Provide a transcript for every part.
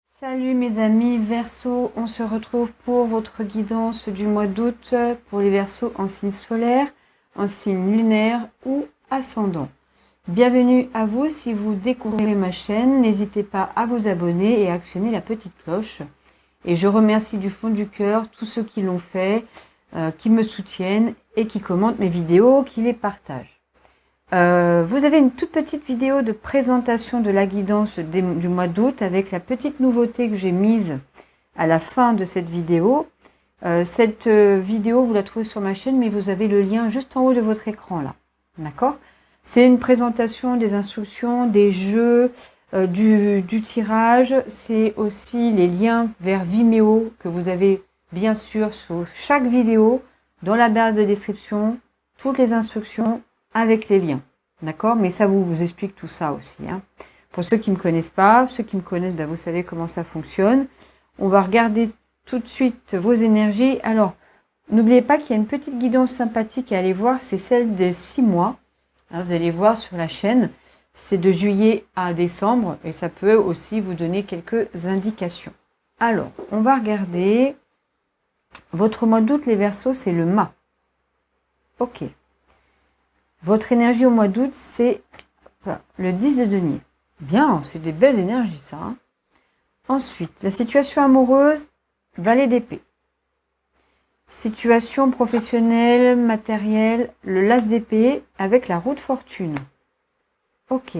Salut mes amis Verseau, on se retrouve pour votre guidance du mois d'août pour les Verseaux en signe solaire, en signe lunaire ou ascendant. Bienvenue à vous si vous découvrez ma chaîne, n'hésitez pas à vous abonner et à actionner la petite cloche. Et je remercie du fond du cœur tous ceux qui l'ont fait, qui me soutiennent et qui commentent mes vidéos, qui les partagent. Vous avez une toute petite vidéo de présentation de la guidance du mois d'août avec la petite nouveauté que j'ai mise à la fin de cette vidéo. Cette vidéo, vous la trouvez sur ma chaîne, mais vous avez le lien juste en haut de votre écran là. D'accord? C'est une présentation des instructions, des jeux, du tirage. C'est aussi les liens vers Vimeo que vous avez bien sûr sur chaque vidéo, dans la barre de description, toutes les instructions avec les liens. D'accord? Mais ça vous explique tout ça aussi. Hein. Pour ceux qui ne me connaissent pas, ceux qui me connaissent, ben vous savez comment ça fonctionne. On va regarder tout de suite vos énergies. Alors, n'oubliez pas qu'il y a une petite guidance sympathique à aller voir, c'est celle de 6 mois. Hein, vous allez voir sur la chaîne, c'est de juillet à décembre et ça peut aussi vous donner quelques indications. Alors, on va regarder. Votre mois d'août, les Verseaux, c'est le mât. Ok. Votre énergie au mois d'août, c'est le 10 de denier. Bien, c'est des belles énergies, ça. Hein. Ensuite, la situation amoureuse, valet d'épée. Situation professionnelle, matérielle, le las d'épée avec la roue de fortune. Ok.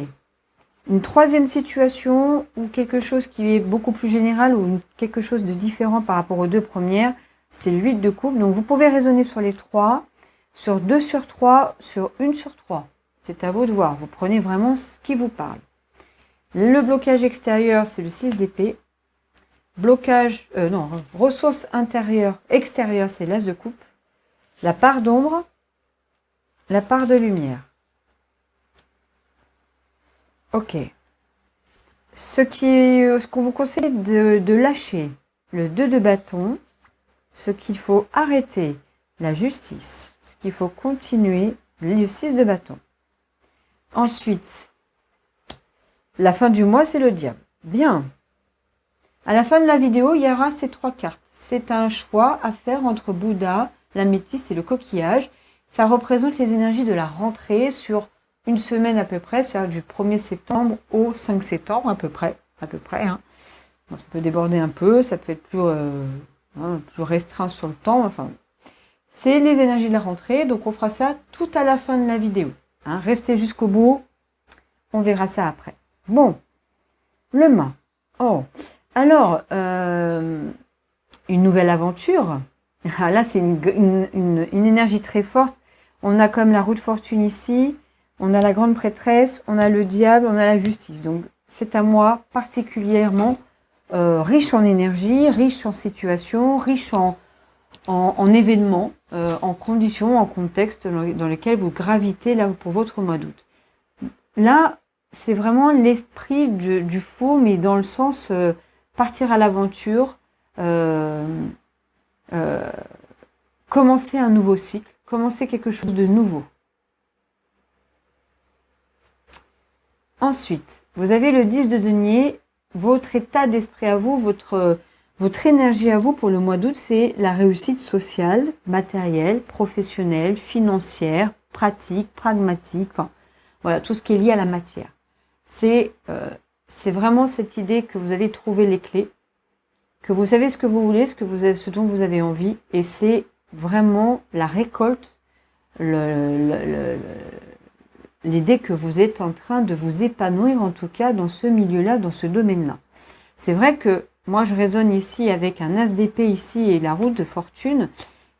Une troisième situation ou quelque chose qui est beaucoup plus général ou quelque chose de différent par rapport aux deux premières, c'est le 8 de coupe. Donc, vous pouvez raisonner sur les 3. Sur 2 sur 3, sur 1 sur 3. C'est à vous de voir. Vous prenez vraiment ce qui vous parle. Le blocage extérieur, c'est le 6 d'épée. Blocage, ressources extérieures, c'est l'as de coupe. La part d'ombre, la part de lumière. Ok. Ce qu'on vous conseille de lâcher, le 2 de bâton, ce qu'il faut arrêter, la justice. Ce qu'il faut continuer, le 6 de bâton. Ensuite, la fin du mois, c'est le diable. Bien. À la fin de la vidéo, il y aura ces 3 cartes. C'est un choix à faire entre Bouddha, l'améthyste et le coquillage. Ça représente les énergies de la rentrée sur une semaine à peu près, c'est-à-dire du 1er septembre au 5 septembre à peu près. Hein. Bon, ça peut déborder un peu, ça peut être plus restreint sur le temps. Enfin, c'est les énergies de la rentrée, donc on fera ça tout à la fin de la vidéo. Hein, restez jusqu'au bout, on verra ça après. Bon, le mât. Oh, alors, une nouvelle aventure. Ah, là, c'est une énergie très forte. On a comme la roue de fortune ici, on a la grande prêtresse, on a le diable, on a la justice. Donc, c'est un mois particulièrement riche en énergie, riche en situation, riche en événements, en conditions, en contexte dans lesquels vous gravitez là pour votre mois d'août. Là, c'est vraiment l'esprit du fou, mais dans le sens partir à l'aventure, commencer un nouveau cycle, commencer quelque chose de nouveau. Ensuite, vous avez le 10 de denier, votre état d'esprit à vous, votre énergie à vous pour le mois d'août, c'est la réussite sociale, matérielle, professionnelle, financière, pratique, pragmatique, enfin, voilà, tout ce qui est lié à la matière. C'est vraiment cette idée que vous avez trouvé les clés, que vous savez ce que vous voulez, ce dont vous avez envie, et c'est vraiment la récolte, l'idée que vous êtes en train de vous épanouir, en tout cas dans ce milieu-là, dans ce domaine-là. C'est vrai que moi, je raisonne ici avec un as d'épée ici et la roue de fortune,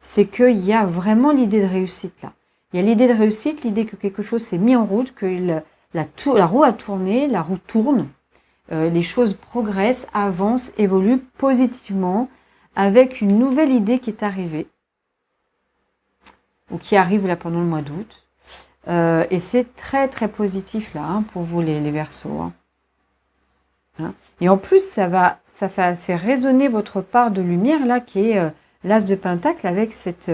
c'est qu'il y a vraiment l'idée de réussite là. Il y a l'idée de réussite, l'idée que quelque chose s'est mis en route, que la roue a tourné, la roue tourne, les choses progressent, avancent, évoluent positivement, avec une nouvelle idée qui est arrivée, ou qui arrive là pendant le mois d'août. Et c'est très très positif là hein, pour vous les Verseaux. Hein. Hein. Et en plus, ça fait résonner votre part de lumière là qui est l'as de pentacle avec cette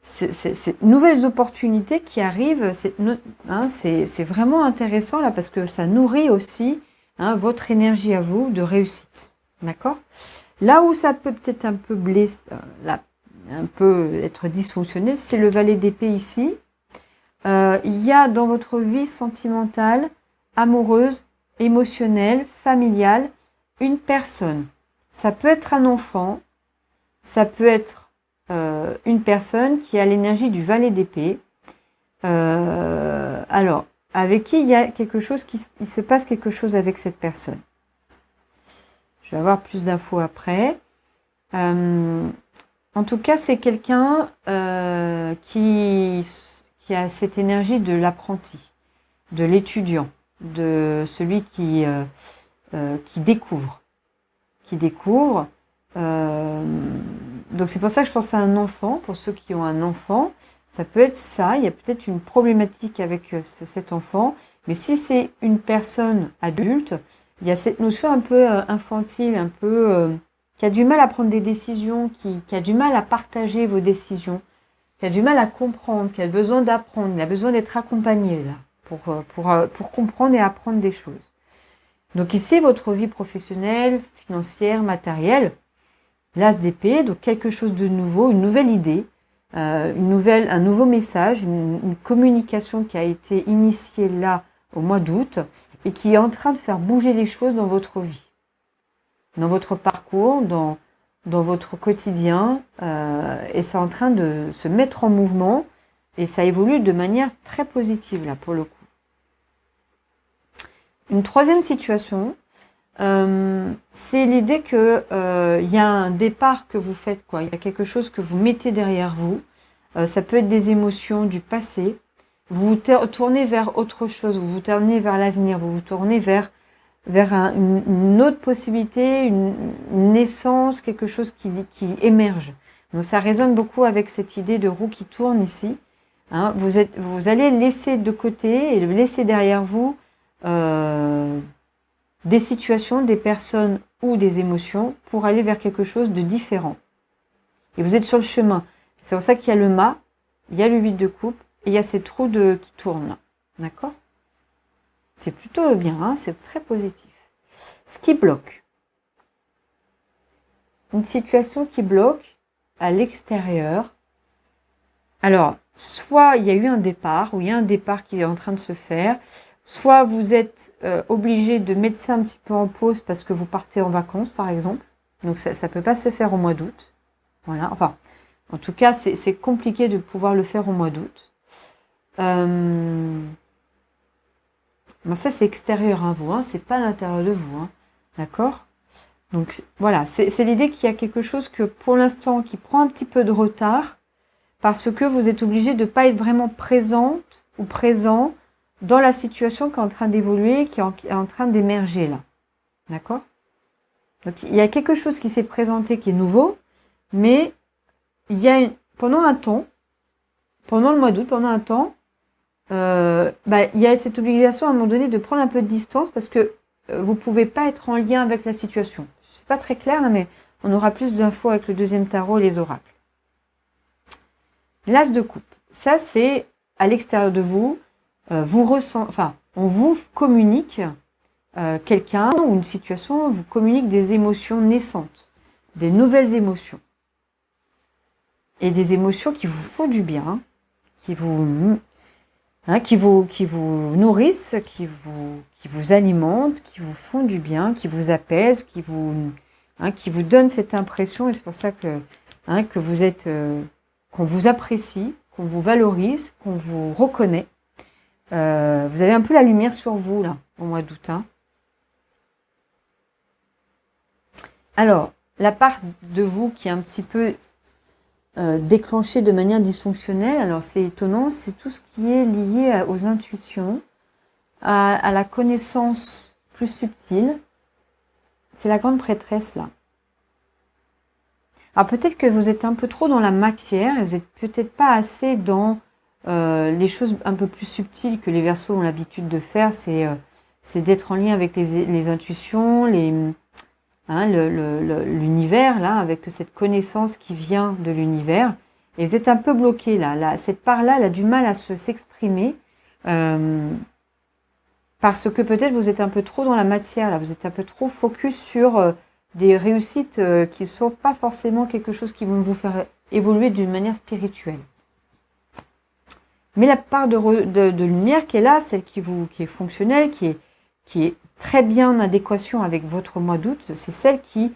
ces nouvelles opportunités qui arrivent, c'est vraiment intéressant là parce que ça nourrit aussi votre énergie à vous de réussite. D'accord? Là où ça peut peut-être un peu blesser, un peu être dysfonctionnel, c'est le valet d'épée ici. Il y a dans votre vie sentimentale, amoureuse, émotionnelle, familiale, une personne. Ça peut être un enfant, ça peut être une personne qui a l'énergie du valet d'épée. Alors, avec qui il y a quelque chose, il se passe quelque chose avec cette personne. Je vais avoir plus d'infos après. En tout cas, c'est quelqu'un qui a cette énergie de l'apprenti, de l'étudiant, de celui qui découvre. Donc c'est pour ça que je pense à un enfant, pour ceux qui ont un enfant, ça peut être ça, il y a peut-être une problématique avec cet enfant, mais si c'est une personne adulte, il y a cette notion un peu infantile, un peu qui a du mal à prendre des décisions, qui a du mal à partager vos décisions, qui a du mal à comprendre, qui a besoin d'apprendre, il a besoin d'être accompagné là, pour comprendre et apprendre des choses. Donc ici, votre vie professionnelle, financière, matérielle, l'as d'épée, donc quelque chose de nouveau, une nouvelle idée, un nouveau message, une communication qui a été initiée là au mois d'août et qui est en train de faire bouger les choses dans votre vie, dans votre parcours, dans votre quotidien, et c'est en train de se mettre en mouvement et ça évolue de manière très positive là pour le coup. Une troisième situation, c'est l'idée que y a un départ que vous faites, quoi. Il y a quelque chose que vous mettez derrière vous. Ça peut être des émotions du passé. Vous vous tournez vers autre chose, vous vous tournez vers l'avenir, vous vous tournez vers une autre possibilité, une naissance, quelque chose qui émerge. Donc ça résonne beaucoup avec cette idée de roue qui tourne ici. Vous allez laisser de côté et le laisser derrière vous des situations, des personnes ou des émotions pour aller vers quelque chose de différent. Et vous êtes sur le chemin. C'est pour ça qu'il y a le mât, il y a le 8 de coupe et il y a cette roue qui tourne là. D'accord? C'est plutôt bien, c'est très positif. Ce qui bloque. Une situation qui bloque à l'extérieur. Alors, soit il y a eu un départ, ou il y a un départ qui est en train de se faire, soit vous êtes obligé de mettre ça un petit peu en pause parce que vous partez en vacances, par exemple. Donc ça ne peut pas se faire au mois d'août. Voilà. Enfin, en tout cas, c'est compliqué de pouvoir le faire au mois d'août. Bon, ça, c'est extérieur à vous, c'est pas à l'intérieur de vous. D'accord? Donc voilà, c'est l'idée qu'il y a quelque chose que pour l'instant qui prend un petit peu de retard parce que vous êtes obligé de ne pas être vraiment présente ou présent dans la situation qui est en train d'évoluer, qui est en train d'émerger là. D'accord? Donc il y a quelque chose qui s'est présenté qui est nouveau, mais il y a pendant un temps, pendant le mois d'août, pendant un temps, il y a cette obligation à un moment donné de prendre un peu de distance parce que vous ne pouvez pas être en lien avec la situation. C'est pas très clair, mais on aura plus d'infos avec le deuxième tarot et les oracles. L'as de coupe, ça c'est à l'extérieur de vous. On vous communique quelqu'un ou une situation, on vous communique des émotions naissantes, des nouvelles émotions. Et des émotions qui vous font du bien, qui vous nourrissent, qui vous alimentent, qui vous font du bien, qui vous apaisent, qui vous donnent cette impression, et c'est pour ça que vous êtes, qu'on vous apprécie, qu'on vous valorise, qu'on vous reconnaît. Vous avez un peu la lumière sur vous, là, au mois d'août. Alors, la part de vous qui est un petit peu déclenchée de manière dysfonctionnelle, alors c'est étonnant, c'est tout ce qui est lié aux intuitions, à la connaissance plus subtile. C'est la grande prêtresse, là. Alors peut-être que vous êtes un peu trop dans la matière et vous n'êtes peut-être pas assez dans les choses un peu plus subtiles que les Verseaux ont l'habitude de faire, c'est d'être en lien avec les intuitions, l'univers, là, avec cette connaissance qui vient de l'univers. Et vous êtes un peu bloqué là. Cette part-là, elle a du mal à s'exprimer. Parce que peut-être vous êtes un peu trop dans la matière, là. Vous êtes un peu trop focus sur des réussites qui ne sont pas forcément quelque chose qui vont vous faire évoluer d'une manière spirituelle. Mais la part de lumière qui est là, celle qui est fonctionnelle, qui est très bien en adéquation avec votre mois d'août, c'est celle qui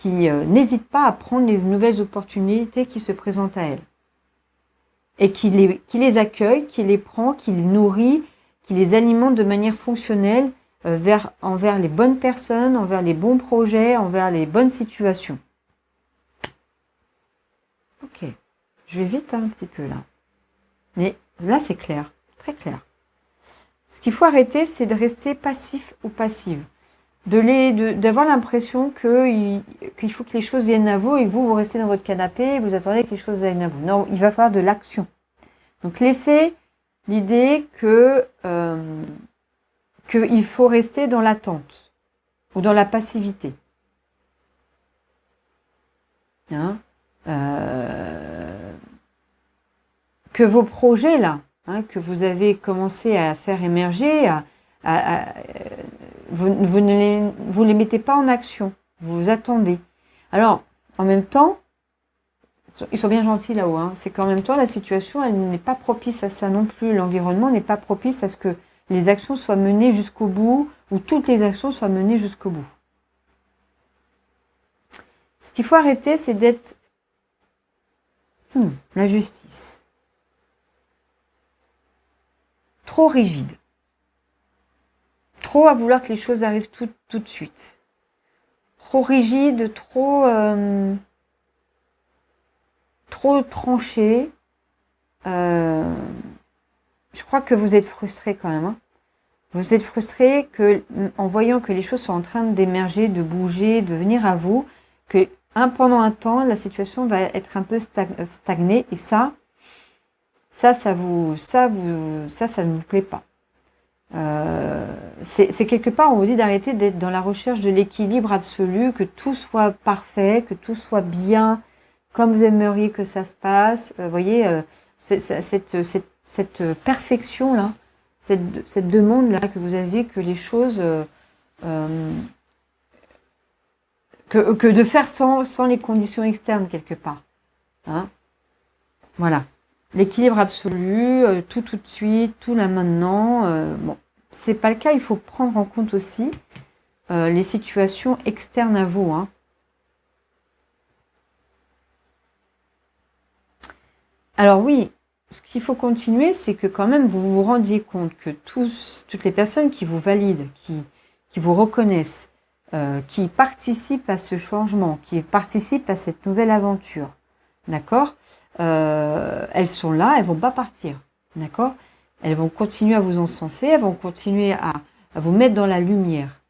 n'hésite pas à prendre les nouvelles opportunités qui se présentent à elle. Et qui les accueille, qui les prend, qui les nourrit, qui les alimente de manière fonctionnelle envers les bonnes personnes, envers les bons projets, envers les bonnes situations. Ok, je vais vite un petit peu là. Mais là, c'est clair, très clair. Ce qu'il faut arrêter, c'est de rester passif ou passive. D'avoir l'impression qu'il faut que les choses viennent à vous et que vous restez dans votre canapé et vous attendez que les choses viennent à vous. Non, il va falloir de l'action. Donc, laissez l'idée qu'il faut rester dans l'attente ou dans la passivité. Hein, que vos projets là, que vous avez commencé à faire émerger, vous ne les mettez pas en action, vous attendez. Alors, en même temps, ils sont bien gentils là-haut, c'est qu'en même temps, la situation, elle n'est pas propice à ça non plus. L'environnement n'est pas propice à ce que les actions soient menées jusqu'au bout, ou toutes les actions soient menées jusqu'au bout. Ce qu'il faut arrêter, c'est d'être la justice. Trop rigide. Trop à vouloir que les choses arrivent tout de suite. Trop rigide, trop tranché. Je crois que vous êtes frustré quand même. Vous êtes frustré en voyant que les choses sont en train d'émerger, de bouger, de venir à vous, que pendant un temps, la situation va être un peu stagnée et ça ne vous plaît pas. C'est quelque part, on vous dit d'arrêter d'être dans la recherche de l'équilibre absolu, que tout soit parfait, que tout soit bien, comme vous aimeriez que ça se passe. Vous voyez, cette perfection-là, cette demande-là que vous avez, que les choses... que de faire sans les conditions externes, quelque part. Hein, voilà. L'équilibre absolu, tout de suite, tout là maintenant. Bon, c'est pas le cas. Il faut prendre en compte aussi les situations externes à vous. Hein. Alors oui, ce qu'il faut continuer, c'est que quand même vous vous rendiez compte que toutes les personnes qui vous valident, qui vous reconnaissent, qui participent à ce changement, qui participent à cette nouvelle aventure, d'accord ? Elles sont là, elles vont pas partir, d'accord ? Elles vont continuer à vous encenser, elles vont continuer à vous mettre dans la lumière.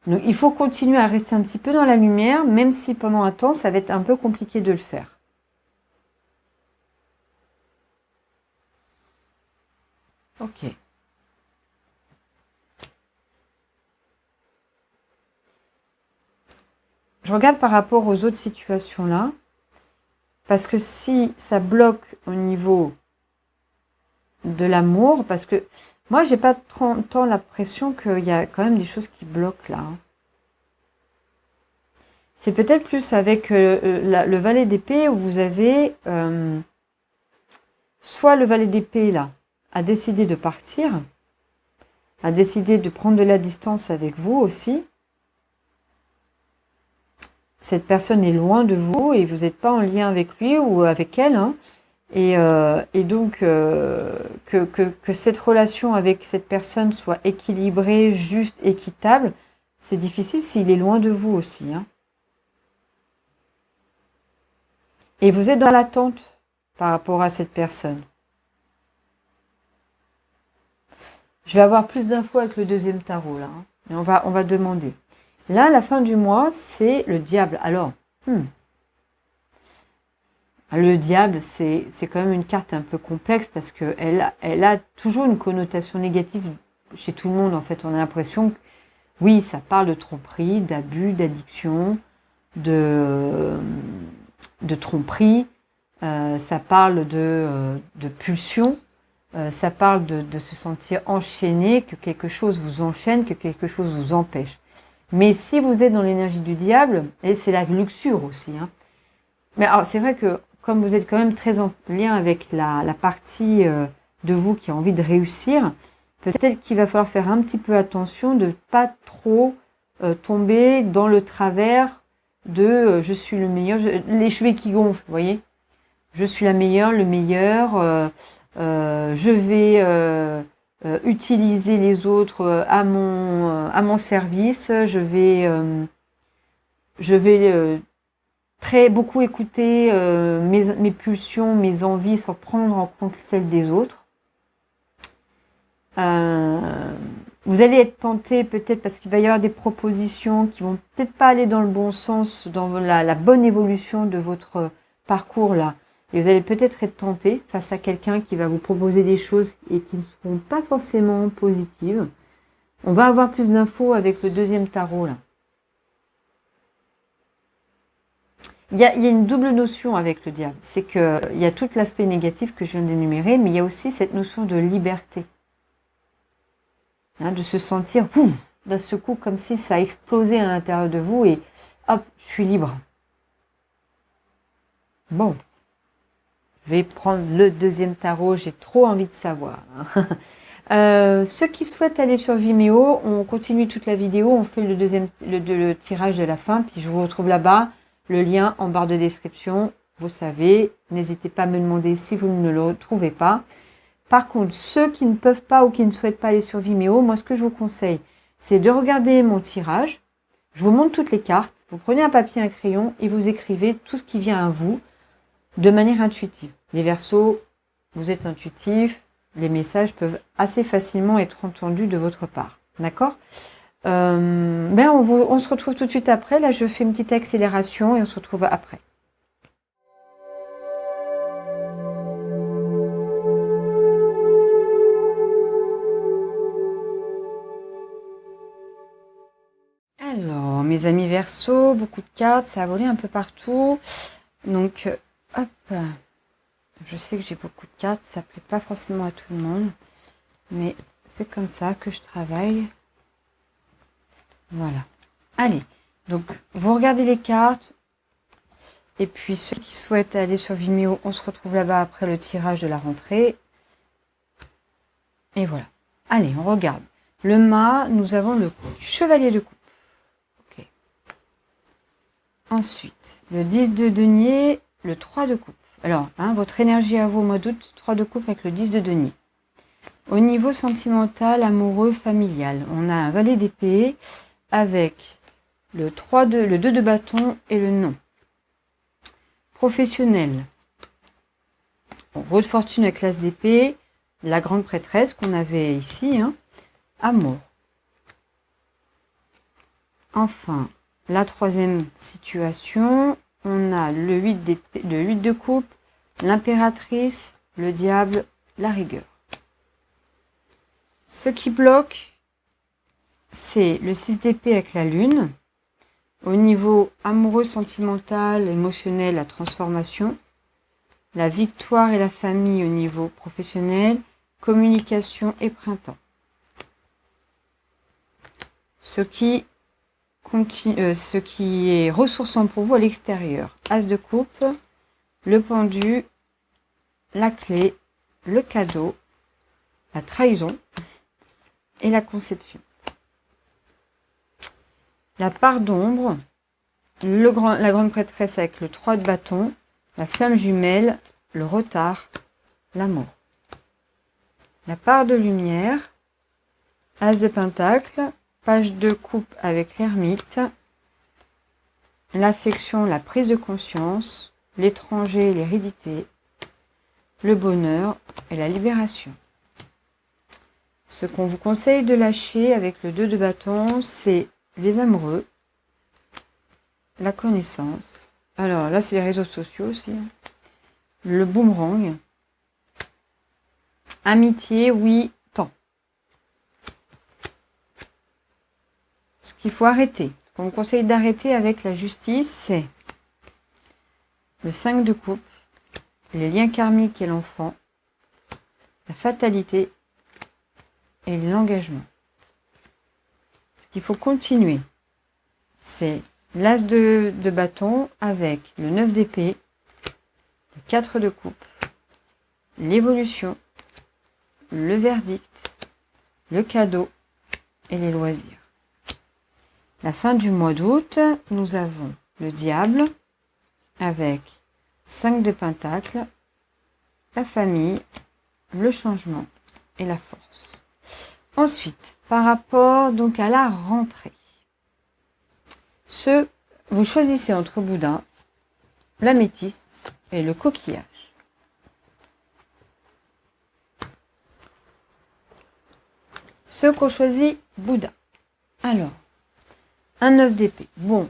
Donc il faut continuer à rester un petit peu dans la lumière, même si pendant un temps, ça va être un peu compliqué de le faire. Ok. Je regarde par rapport aux autres situations là. Parce que si ça bloque au niveau de l'amour, parce que moi, j'ai pas tant l'impression qu'il y a quand même des choses qui bloquent là. C'est peut-être plus avec le valet d'épée où vous avez soit le valet d'épée là a décidé de partir, a décidé de prendre de la distance avec vous aussi. Cette personne est loin de vous et vous n'êtes pas en lien avec lui ou avec elle. Hein. Et donc, que cette relation avec cette personne soit équilibrée, juste, équitable, c'est difficile s'il est loin de vous aussi. Hein. Et vous êtes dans l'attente par rapport à cette personne. Je vais avoir plus d'infos avec le deuxième tarot là. Hein. Et on va demander. Là, la fin du mois, c'est le diable. Alors, le diable, c'est quand même une carte un peu complexe parce qu'elle a toujours une connotation négative chez tout le monde. En fait, on a l'impression que, oui, ça parle de tromperie, d'abus, d'addiction, de tromperie. Ça parle de pulsion. Ça parle de se sentir enchaîné, que quelque chose vous enchaîne, que quelque chose vous empêche. Mais si vous êtes dans l'énergie du diable, et c'est la luxure aussi, hein. Mais alors c'est vrai que comme vous êtes quand même très en lien avec la partie de vous qui a envie de réussir, peut-être qu'il va falloir faire un petit peu attention de pas trop tomber dans le travers de je suis le meilleur, les cheveux qui gonflent, vous voyez. Je suis la meilleure, le meilleur, je vais utiliser les autres à mon service, je vais très beaucoup écouter mes pulsions, mes envies sans prendre en compte celles des autres. Vous allez être tenté peut-être parce qu'il va y avoir des propositions qui vont peut-être pas aller dans le bon sens, dans la bonne évolution de votre parcours là. Et vous allez peut-être être tenté face à quelqu'un qui va vous proposer des choses et qui ne seront pas forcément positives. On va avoir plus d'infos avec le deuxième tarot là. Il y a une double notion avec le diable. C'est qu'il y a tout l'aspect négatif que je viens d'énumérer, mais il y a aussi cette notion de liberté. Hein, de se sentir, d'un seul coup, comme si ça a explosé à l'intérieur de vous et hop, je suis libre. Bon, je vais prendre le deuxième tarot, j'ai trop envie de savoir. Ceux qui souhaitent aller sur Vimeo, on continue toute la vidéo, on fait le tirage de la fin, puis je vous retrouve là-bas. Le lien en barre de description, vous savez, n'hésitez pas à me demander si vous ne le trouvez pas. Par contre, ceux qui ne peuvent pas ou qui ne souhaitent pas aller sur Vimeo, moi ce que je vous conseille, c'est de regarder mon tirage. Je vous montre toutes les cartes, vous prenez un papier, un crayon et vous écrivez tout ce qui vient à vous de manière intuitive. Les Verseaux, vous êtes intuitifs, les messages peuvent assez facilement être entendus de votre part. D'accord ? On se retrouve tout de suite après. Là, je fais une petite accélération et on se retrouve après. Alors, mes amis Verseaux, beaucoup de cartes, ça a volé un peu partout. Donc, hop, je sais que j'ai beaucoup de cartes, ça ne plaît pas forcément à tout le monde, mais c'est comme ça que je travaille. Voilà. Allez, donc vous regardez les cartes. Et puis ceux qui souhaitent aller sur Vimeo, on se retrouve là-bas après le tirage de la rentrée. Et voilà. Allez, on regarde. Le mât, nous avons le chevalier de coupe. Ok. Ensuite, le 10 de denier, le 3 de coupe. Alors, votre énergie à vous au mois d'août, 3 de coupe avec le 10 de denier. Au niveau sentimental, amoureux, familial, on a un valet d'épée avec le 2 de bâton et le non. Professionnel. Roi de fortune avec l'as d'épée, la grande prêtresse qu'on avait ici. Amour. Enfin, la troisième situation, on a le 8 de coupe, l'impératrice, le diable, la rigueur. Ce qui bloque, c'est le 6 d'épée avec la lune. Au niveau amoureux, sentimental, émotionnel, la transformation. La victoire et la famille au niveau professionnel. Communication et printemps. Ce qui est ressourçant pour vous à l'extérieur. As de coupe, le pendu, la clé, le cadeau, la trahison et la conception. La part d'ombre, la grande prêtresse avec le 3 de bâton, la flamme jumelle, le retard, l'amour. La part de lumière, as de pentacle, page de coupe avec l'ermite, l'affection, la prise de conscience, l'étranger, l'hérédité, le bonheur et la libération. Ce qu'on vous conseille de lâcher avec le 2 de bâton, c'est les amoureux, la connaissance. Alors là, c'est les réseaux sociaux aussi. Le boomerang. Amitié, oui, temps. Ce qu'il faut arrêter, ce qu'on vous conseille d'arrêter avec la justice, c'est le 5 de coupe, les liens karmiques et l'enfant, la fatalité et l'engagement. Ce qu'il faut continuer, c'est l'as de bâton avec le 9 d'épée, le 4 de coupe, l'évolution, le verdict, le cadeau et les loisirs. La fin du mois d'août, nous avons le diable avec 5 de pentacles, la famille, le changement et la force. Ensuite, par rapport donc à la rentrée, vous choisissez entre Bouddha, l'améthyste et le coquillage. Ceux qu'on choisit Bouddha. Alors, un 9 d'épée. Bon,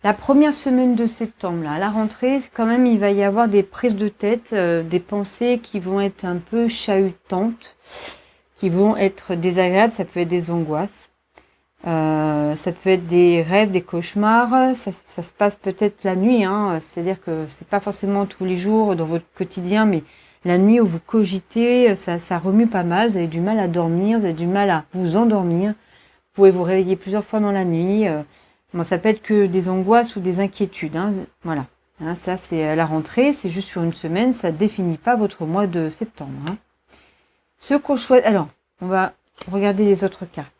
la première semaine de septembre, là, à la rentrée, quand même, il va y avoir des prises de tête, des pensées qui vont être un peu chahutantes, qui vont être désagréables. Ça peut être des angoisses, ça peut être des rêves, des cauchemars. Ça se passe peut-être la nuit, hein, c'est-à-dire que c'est pas forcément tous les jours dans votre quotidien, mais la nuit où vous cogitez, ça remue pas mal. Vous avez du mal à dormir, vous avez du mal à vous endormir. Vous pouvez vous réveiller plusieurs fois dans la nuit. Bon, ça peut être que des angoisses ou des inquiétudes. Hein, voilà. Hein, ça, c'est à la rentrée. C'est juste sur une semaine. Ça ne définit pas votre mois de septembre. Hein. Ce qu'on choisit. Alors, on va regarder les autres cartes.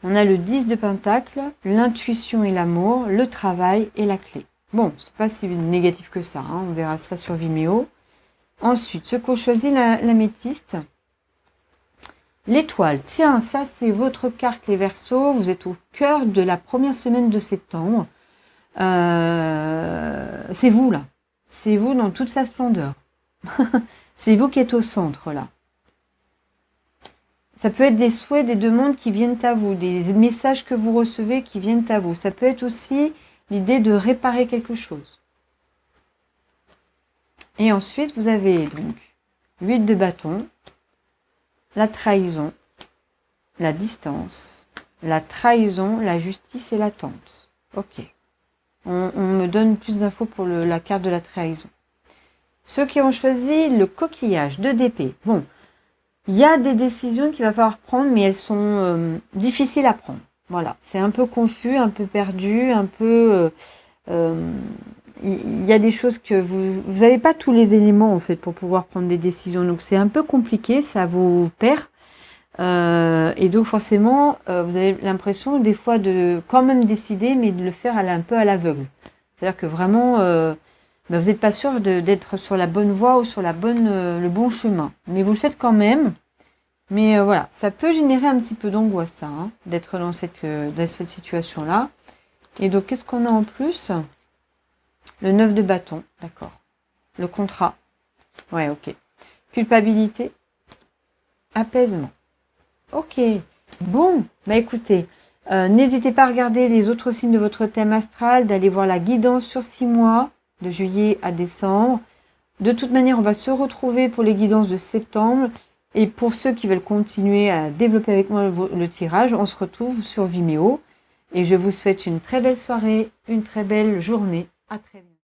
On a le 10 de pentacle, l'intuition et l'amour, le travail et la clé. Bon, c'est pas si négatif que ça. Hein, on verra ça sur Vimeo. Ensuite, ce qu'on choisit, l'améthyste. L'étoile, tiens, ça c'est votre carte les Verseaux, vous êtes au cœur de la première semaine de septembre. C'est vous là, c'est vous dans toute sa splendeur. C'est vous qui êtes au centre là. Ça peut être des souhaits, des demandes qui viennent à vous, des messages que vous recevez qui viennent à vous. Ça peut être aussi l'idée de réparer quelque chose. Et ensuite, vous avez donc 8 de bâton, la trahison, la distance, la trahison, la justice et l'attente. Ok. On me donne plus d'infos pour la carte de la trahison. Ceux qui ont choisi le coquillage, 2 d'épée. Bon, il y a des décisions qu'il va falloir prendre, mais elles sont difficiles à prendre. Voilà, c'est un peu confus, un peu perdu, un peu... il y a des choses que vous n'avez pas tous les éléments en fait pour pouvoir prendre des décisions, donc c'est un peu compliqué, ça vous perd et donc forcément vous avez l'impression des fois de quand même décider, mais de le faire un peu à l'aveugle. C'est-à-dire que vraiment vous n'êtes pas sûr d'être sur la bonne voie ou sur le bon chemin, mais vous le faites quand même. Mais voilà, ça peut générer un petit peu d'angoisse ça, hein, d'être dans cette situation-là. Et donc qu'est-ce qu'on a en plus ? Le 9 de bâton, d'accord. Le contrat. Ouais, ok. Culpabilité. Apaisement. Ok. Bon, bah écoutez, n'hésitez pas à regarder les autres signes de votre thème astral, d'aller voir la guidance sur 6 mois, de juillet à décembre. De toute manière, on va se retrouver pour les guidances de septembre. Et pour ceux qui veulent continuer à développer avec moi le tirage, on se retrouve sur Vimeo. Et je vous souhaite une très belle soirée, une très belle journée. À très bientôt.